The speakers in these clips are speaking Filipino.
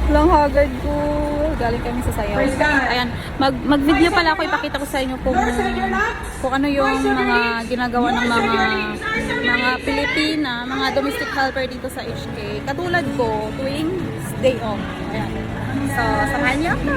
Lang hagard ko. Galing kami sa sayaw. Ayan, mag-video pala ako, ipakita ko sa inyo kung ano yung mga ginagawa ng mga Pilipina, mga domestic helper dito sa HK. Katulad ko, tuwing day off. Ayan. So, samahan niyo ako.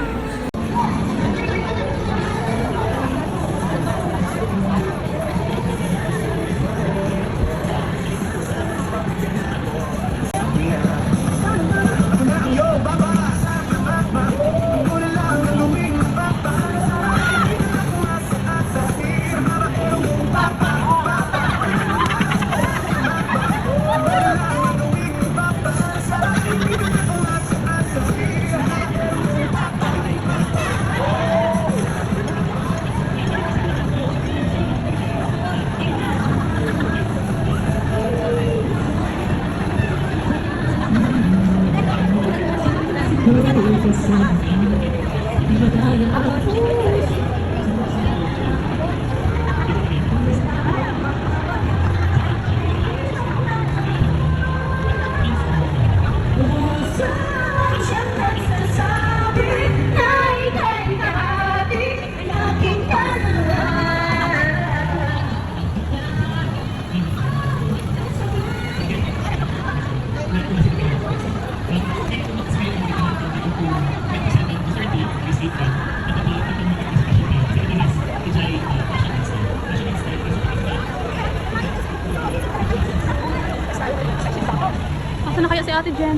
Asa na kaya si Ate Jen?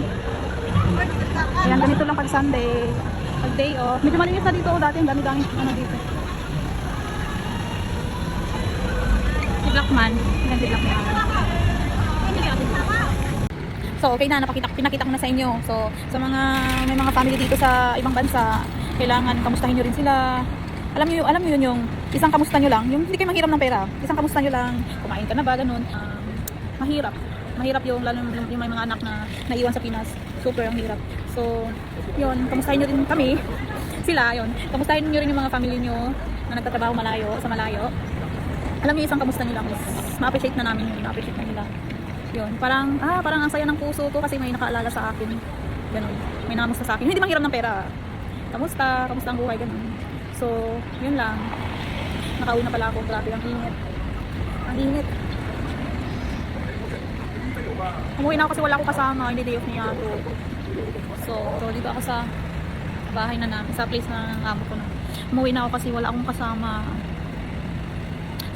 Ayan, ganito lang pag Sunday. Pag day off. Medyo malinis na dito dati. Ang dami-dami ano dito. Si Blackman. Ayan si Blackman. So, okay na. Pinakita ko na sa inyo. So, sa may mga family dito sa ibang bansa, kailangan kamustahin nyo rin sila. Alam nyo yun yung isang kamusta nyo lang. Yung hindi kayo manghiram ng pera. Isang kamusta nyo lang. Kumain ka na ba? Ganun. Mahirap yung lalo yung may mga anak na naiwan sa Pinas. Super ang hirap. So, yun, kamustahin nyo rin kami. Sila, yun. Kamustahin nyo rin yung mga family nyo na nagtatrabaho sa malayo. Alam niyo isang kamusta nyo lang is ma-appreciate na namin yun. Ma-appreciate na nila. Yun, parang ang saya ng puso ko kasi may nakaalala sa akin. Ganun. May nakamusta sa akin. Hindi manghiram ng pera. Kamusta ang buhay, ganun. So, yun lang. Nakauwi na pala ako. Grabe, ang init. Ang init. Umuwi na ako kasi wala akong kasama. Hindi day off niya ako. So dito ako sa bahay na namin. Sa place na ng amo ko na. Umuwi na ako kasi wala akong kasama.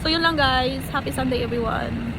So yun lang guys. Happy Sunday everyone.